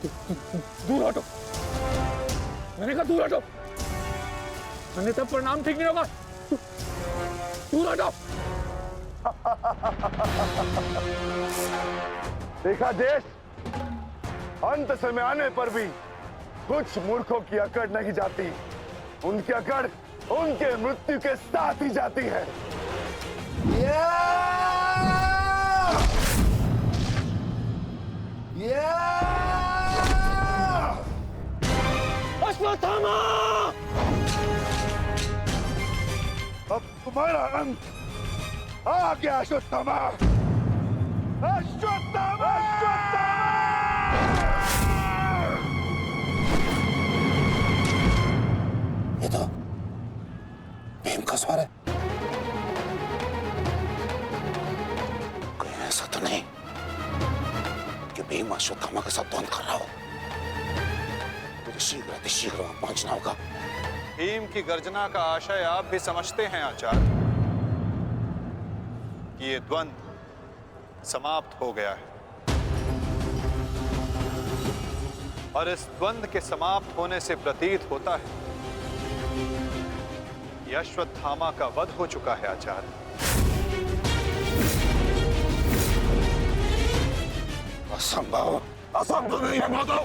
दूर हटो, मैंने कहा दूर हटो, मैंने तब प्रणाम ठीक नहीं होगा, दूर हटो। देखा देश, अंत समय आने पर भी कुछ मूर्खों की अकड़ नहीं जाती, उनकी अकड़ उनके मृत्यु के साथ ही जाती है। अश्वत्थामा! अब तुम्हारा अंत आ गया अश्वत्थामा! अश्वत्थामा! ये तो भीम का स्वर है। कोई ऐसा तो नहीं कि भीम अश्वत्थामा के साथ द्वंद कर रहा हो। मुझे शीघ्र वहां पहुंचना होगा। भीम की गर्जना का आशय आप भी समझते हैं आचार्य कि ये द्वंद समाप्त हो गया है, और इस द्वंद के समाप्त होने से प्रतीत होता है कि अश्वत्थामा का वध हो चुका है आचार्य। असंभव, असंभव नहीं है माधव।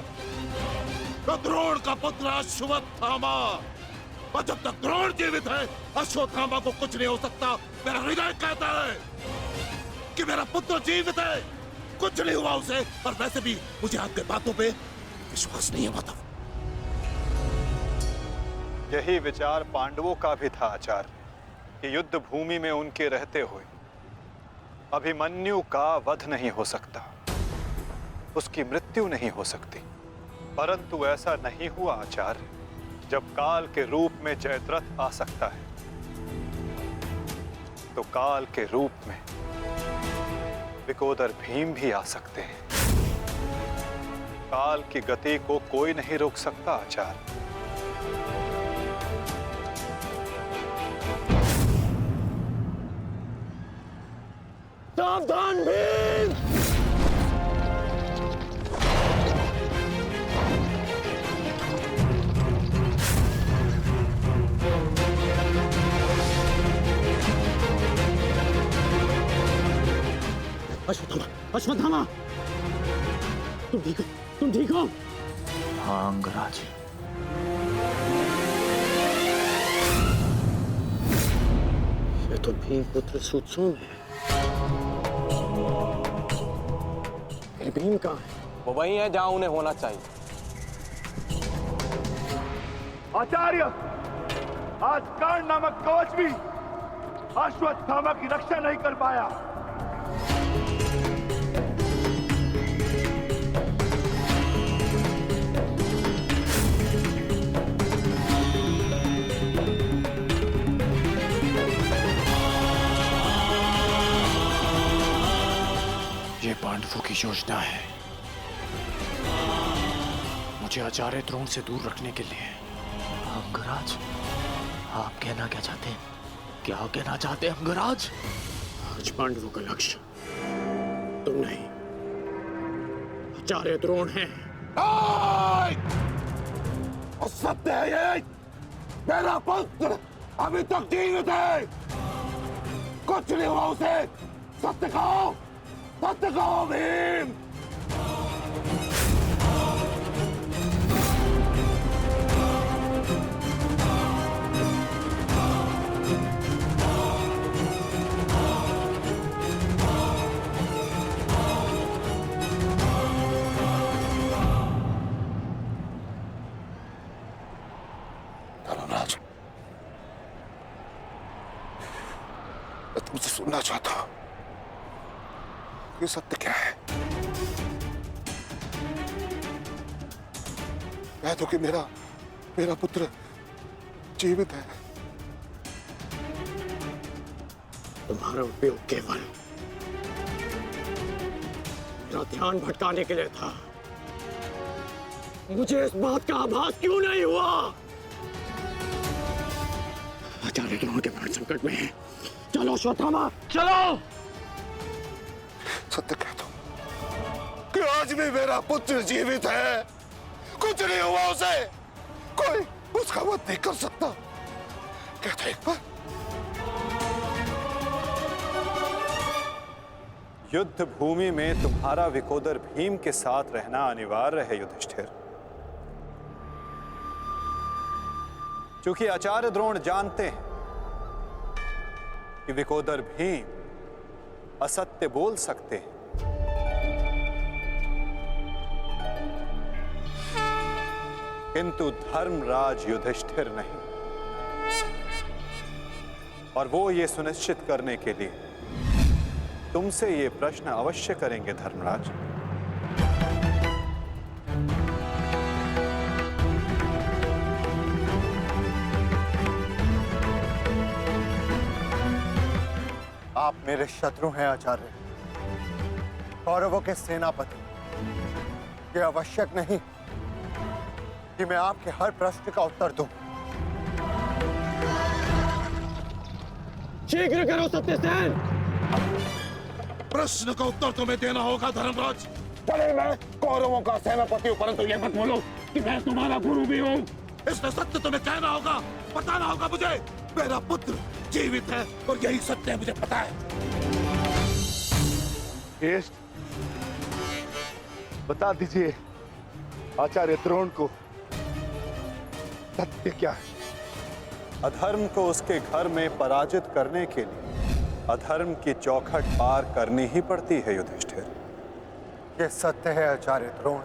तो द्रोण का पुत्र अश्वत्थामा, और जब तक द्रोण जीवित है अश्वत्थामा को कुछ नहीं हो सकता। मेरा हृदय कहता है कि मेरा पुत्र जीवित है, कुछ नहीं हुआ उसे। और वैसे भी मुझे आपके बातों पे विश्वास नहीं है माधव। यही विचार पांडवों का भी था आचार्य कि युद्ध भूमि में उनके रहते हुए अभिमन्यु का वध नहीं हो सकता, उसकी मृत्यु नहीं हो सकती। परंतु ऐसा नहीं हुआ आचार्य। जब काल के रूप में जयद्रथ आ सकता है तो काल के रूप में विकोदर भीम भी आ सकते हैं। काल की गति को कोई नहीं रोक सकता आचार्य। सावधान भीम! अश्वत्थामा, अश्वत्थामा, तुम ठीक हो? तुम ठीक हो? हाँ अंगराज। ये तो भीम पुत्र सुत्सोम है। भीम कहाँ है? वो वही है जहां उन्हें होना चाहिए। आचार्य, आज कर्ण नामक कवच भी अश्वत्थामा की रक्षा नहीं कर पाया। ये पांडवों की योजना है, मुझे आचार्य द्रोण से दूर रखने के लिए। अंगराज, आप कहना क्या चाहते हैं? क्या कहना चाहते हैं अंगराज? आज पांडवों का लक्ष्य तुम नहीं, आचार्य द्रोण है। सत्य है ये, मेरा पुत्र अभी तक जीवित है, कुछ नहीं हुआ उसे। सत्य कहो, सत्य कहो भीम। धर्मराज, मैं तुमसे सुनना चाहता हूं, ये सत्य क्या है? कह दो कि मेरा पुत्र जीवित है। तुम्हारा उपयोग केवल मेरा ध्यान भटकाने के लिए था। मुझे इस बात का आभास क्यों नहीं हुआ? आचार्य द्रोण के प्राण संकट में है। चलो अश्वत्थामा, चलो। सत्य कह दो कि आज भी मेरा पुत्र जीवित है, कुछ नहीं हुआ उसे, कोई उसका वध नहीं कर सकता। कहता एक बार युद्ध भूमि में तुम्हारा विकोदर भीम के साथ रहना अनिवार्य है युधिष्ठिर, क्योंकि आचार्य द्रोण जानते हैं कि विकोदर भीम असत्य बोल सकते हैं, किंतु धर्मराज युधिष्ठिर नहीं। और वो ये सुनिश्चित करने के लिए तुमसे ये प्रश्न अवश्य करेंगे धर्मराज। आप मेरे शत्रु हैं आचार्य, कौरवों के सेनापति। ये आवश्यक नहीं कि मैं आपके हर प्रश्न का उत्तर दूं। शीघ्र करो सत्यसेन। प्रश्न का उत्तर तुम्हें देना होगा धर्मराज। भले मैं कौरवों का सेनापति हूं, परंतु ये मत बोलो कि मैं तुम्हारा गुरु भी हूं। इसमें सत्य तुम्हें कहना होगा, बताना होगा मुझे। मेरा पुत्र जीवित है और यही सत्य है, मुझे पता है। ज्येष्ठ, बता दीजिए आचार्य द्रोण को सत्य क्या है? अधर्म को उसके घर में पराजित करने के लिए अधर्म की चौखट पार करनी ही पड़ती है युधिष्ठिर। ये सत्य है आचार्य द्रोण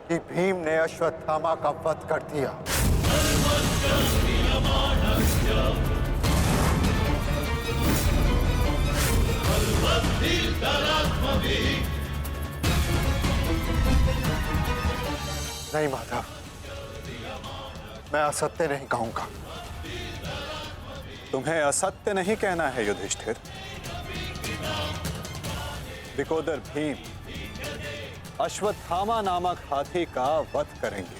कि भीम ने अश्वत्थामा का वध कर दिया। नहीं माधव, मैं असत्य नहीं कहूंगा। तुम्हें असत्य नहीं कहना है युधिष्ठिर। विकोदर भीम अश्वत्थामा नामक हाथी का वध करेंगे।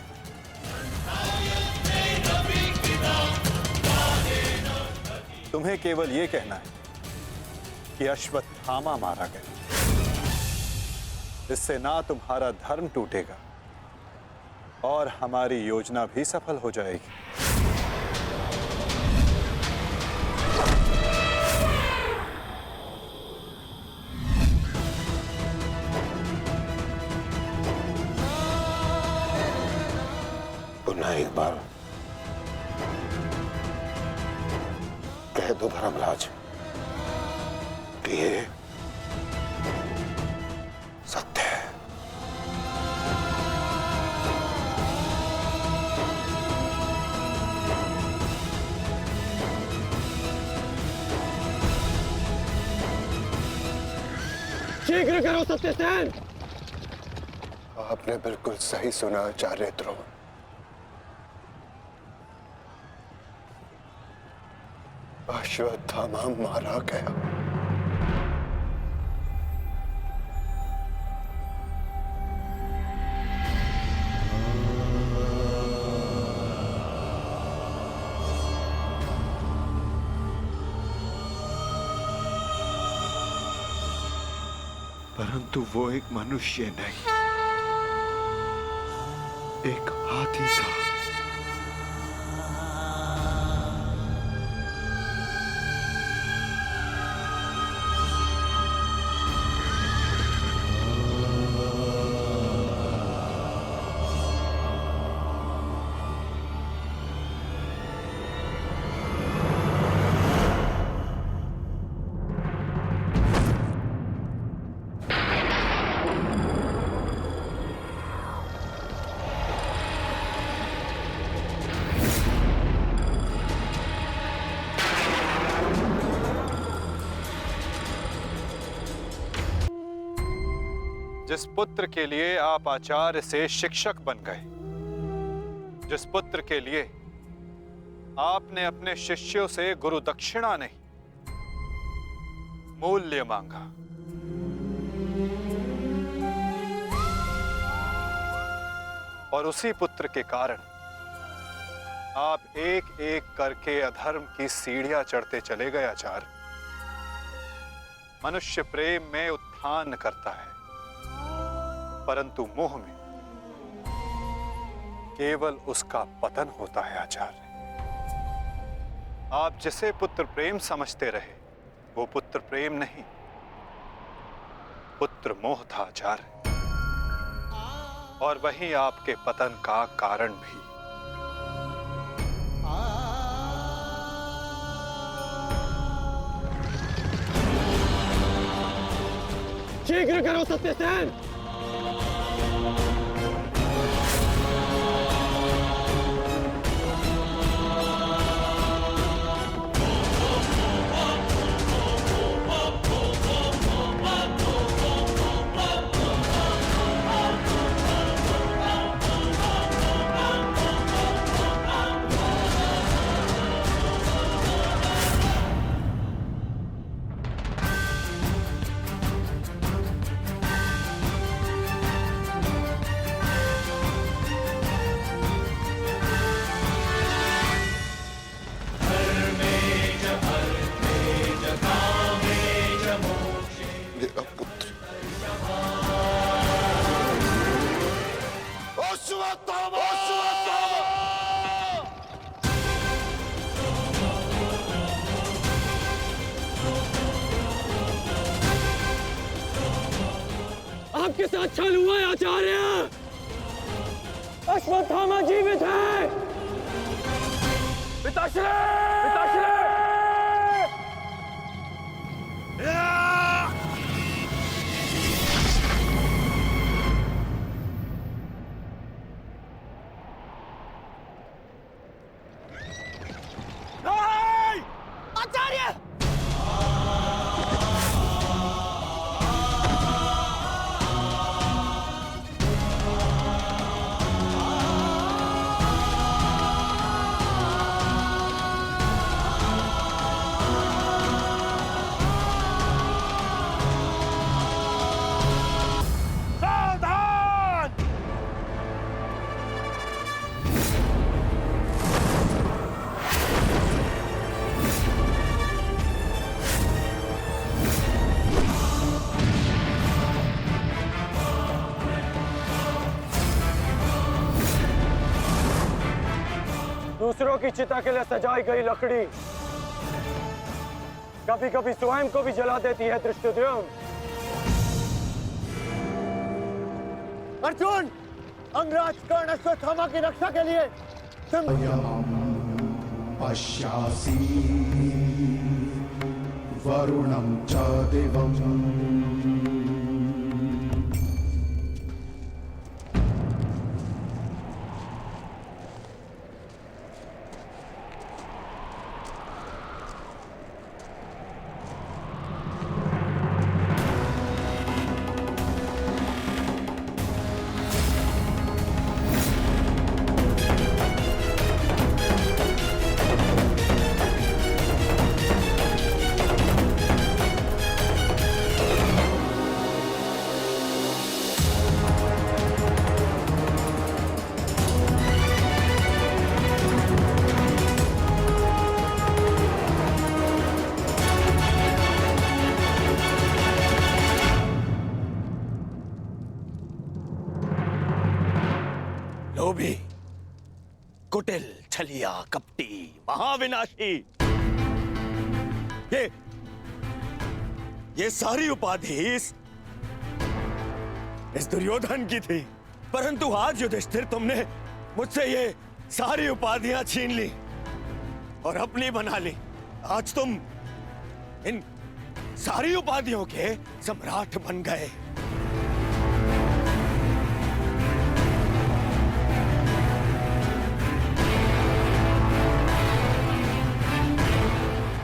तुम्हें केवल यह कहना है कि अश्वत्थामा मारा गया। इससे ना तुम्हारा धर्म टूटेगा और हमारी योजना भी सफल हो जाएगी। पुनः एक बार कह दो धर्मराज कि ये सत्य है। शीघ्र करो सत्यसेन। आपने बिल्कुल सही सुना आचार्य द्रोण। अश्वत्थामा मारा गया। परंतु वो एक मनुष्य नहीं, एक हाथी था। जिस पुत्र के लिए आप आचार्य से शिक्षक बन गए, जिस पुत्र के लिए आपने अपने शिष्यों से गुरु दक्षिणा नहीं मूल्य मांगा, और उसी पुत्र के कारण आप एक एक करके अधर्म की सीढ़ियां चढ़ते चले गए आचार्य। मनुष्य प्रेम में उत्थान करता है, परंतु मोह में केवल उसका पतन होता है आचार्य। आप जिसे पुत्र प्रेम समझते रहे वो पुत्र प्रेम नहीं, पुत्र मोह था आचार्य, और वही आपके पतन का कारण भी। शीघ्र करो सत्यसेन। मेरा पुत्र अश्वत्थामा! आपके साथ छल हुआ है आचार्य। अश्वत्थामा जीवित है। पिताश्री! पिताश्री! आचार्य! दूसरों की चिता के लिए सजाई गई लकड़ी कभी कभी स्वयं को भी जला देती है धृष्टद्युम्न। अर्जुन, अंगराज कर्ण अश्वत्थामा की रक्षा के लिए पश्यासि वरुणं च दिवम्। लोभी, कुटिल, छलिया, कपटी, महाविनाशी, ये सारी उपाधि इस दुर्योधन की थी। परंतु आज युधिष्ठिर तुमने मुझसे ये सारी उपाधियां छीन ली और अपनी बना ली। आज तुम इन सारी उपाधियों के सम्राट बन गए।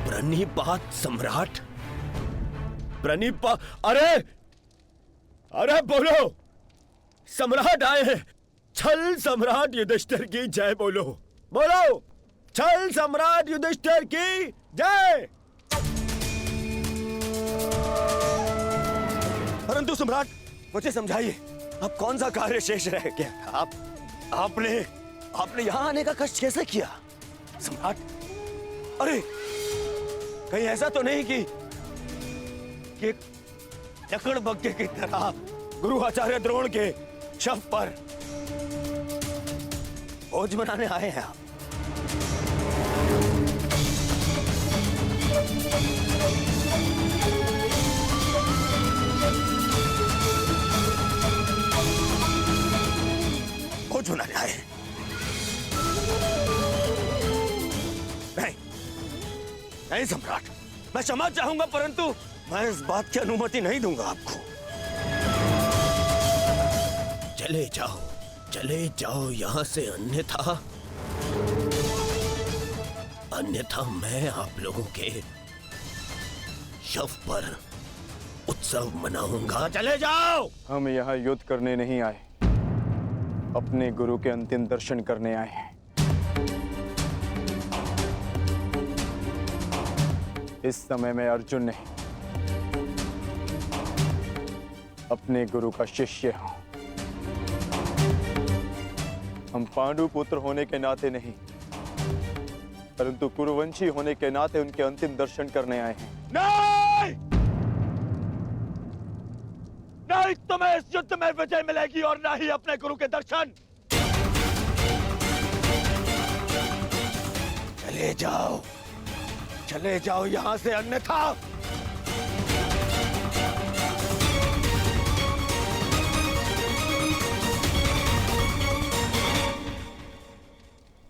प्रणिपात सम्राट, अरे अरे बोलो, सम्राट आए हैं। छल सम्राट युधिष्ठिर की जय बोलो, बोलो, छल सम्राट युधिष्ठिर की जय। परंतु सम्राट, मुझे समझाइए, अब कौन सा कार्य शेष रह गया था? आपने यहां आने का कष्ट कैसे किया सम्राट? अरे कहीं ऐसा तो नहीं कि लकड़ बग्गे की तरह गुरु आचार्य द्रोण के शव पर भोज मनाने आए हैं आप। भोज मनाने आए हैं। नहीं सम्राट, मैं क्षमा चाहूंगा, परंतु मैं इस बात की अनुमति नहीं दूंगा आपको। चले जाओ यहां से, अन्यथा मैं आप लोगों के शव पर उत्सव मनाऊंगा। चले जाओ। हम यहाँ युद्ध करने नहीं आए, अपने गुरु के अंतिम दर्शन करने आए हैं। इस समय मैं अर्जुन नहीं, अपने गुरु का शिष्य हूं। हम पांडु पुत्र होने के नाते नहीं, परंतु कुरुवंशी होने के नाते उनके अंतिम दर्शन करने आए हैं। नहीं, तुम्हें इस युद्ध में विजय मिलेगी और ना ही अपने गुरु के दर्शन। चले जाओ यहां से, अन्यथा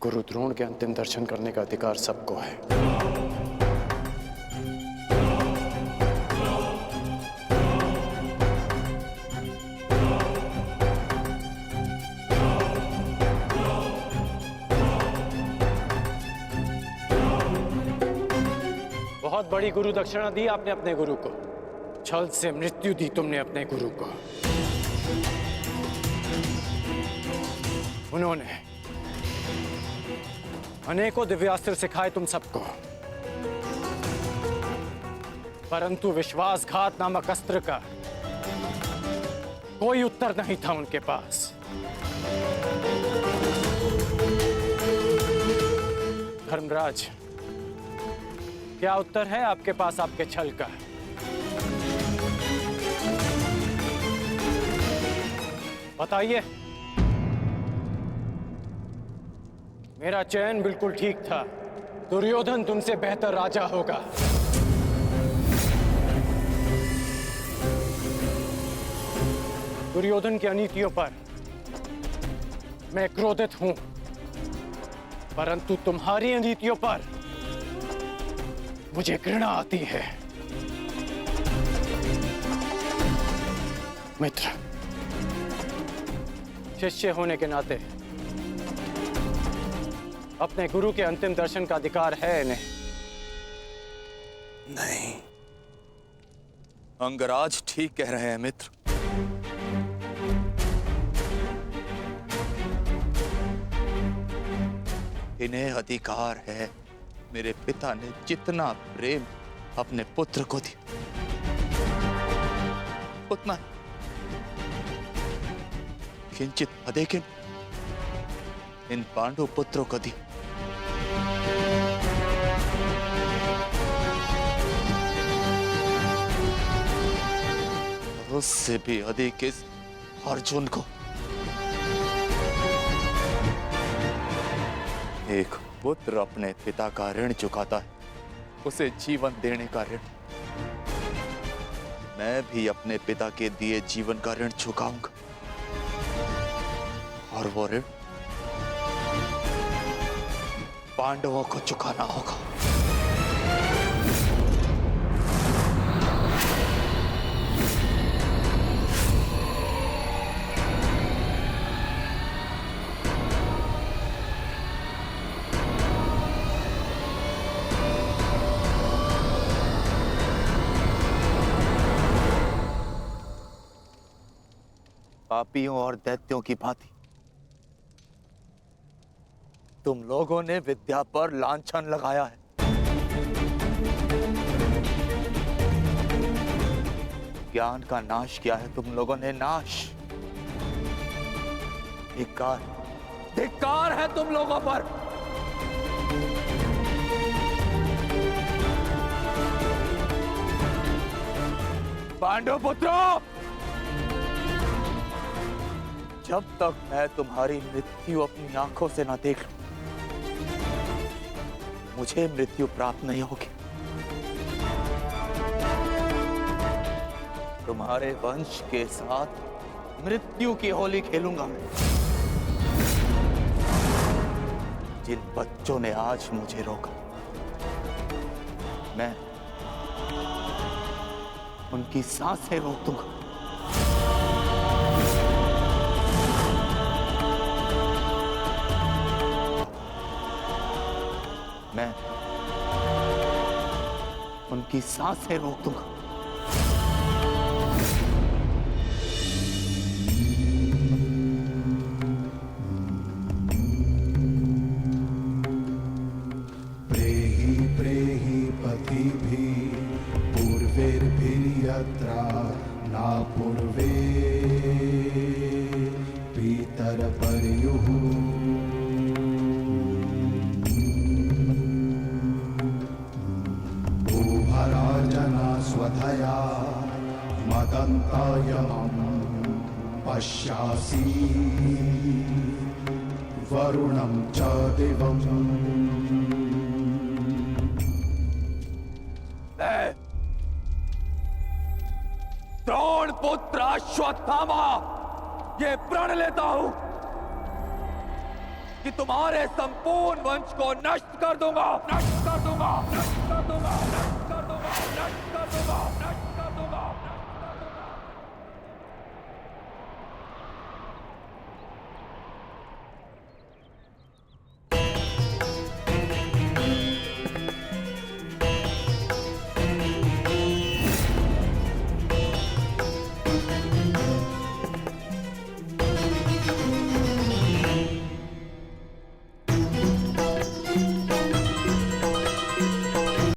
गुरु द्रोण के अंतिम दर्शन करने का अधिकार सबको है। बहुत बड़ी गुरु दक्षिणा दी आपने अपने गुरु को, छल से मृत्यु दी तुमने अपने गुरु को। उन्होंने अनेकों दिव्यास्त्र सिखाए तुम सबको, परंतु विश्वासघात नामक अस्त्र का कोई उत्तर नहीं था उनके पास। धर्मराज, क्या उत्तर है आपके पास आपके छल का? बताइए। मेरा चयन बिल्कुल ठीक था, दुर्योधन तुमसे बेहतर राजा होगा। दुर्योधन की अनीतियों पर मैं क्रोधित हूं, परंतु तुम्हारी अनीतियों पर मुझे घृणा आती है। मित्र, शिष्य होने के नाते अपने गुरु के अंतिम दर्शन का अधिकार है इन्हें? नहीं, अंगराज ठीक कह रहे हैं मित्र। इन्हें अधिकार है। मेरे पिता ने जितना प्रेम अपने पुत्र को दिया, उतना किंचित अधिक इन पांडु पुत्रों को दिया। उससे भी अधिक इस अर्जुन को। एक पुत्र अपने पिता का ऋण चुकाता है, उसे जीवन देने का ऋण। मैं भी अपने पिता के दिए जीवन का ऋण चुकाऊंगा, और वो ऋण पांडवों को चुकाना होगा। पापियों और दैत्यों की भांति तुम लोगों ने विद्या पर लांछन लगाया है। ज्ञान का नाश किया है तुम लोगों ने, नाश। धिक्कार है तुम लोगों पर। पांडव पुत्रों, जब तक मैं तुम्हारी मृत्यु अपनी आंखों से ना देख लूं, मुझे मृत्यु प्राप्त नहीं होगी। तुम्हारे वंश के साथ मृत्यु की होली खेलूंगा मैं। जिन बच्चों ने आज मुझे रोका, मैं उनकी सांसें रोक दूंगा। मैं उनकी सांसें रोक दूंगा। प्रेहि प्रेहि पतिभिः पूर्वैर्भिर्यत्रा न पूर्वे पितरपर्युः भूभराजना स्वधया मदन्तायमं पश्यासि वरुणं च दिवम्। द्रोण पुत्र अश्वत्थामा, ये प्रण लेता हूं कि तुम्हारे संपूर्ण वंश को नष्ट कर दूंगा, नष्ट कर दूंगा, नष्ट कर दूंगा, नष्ट कर दूंगा, नष्ट कर दूंगा।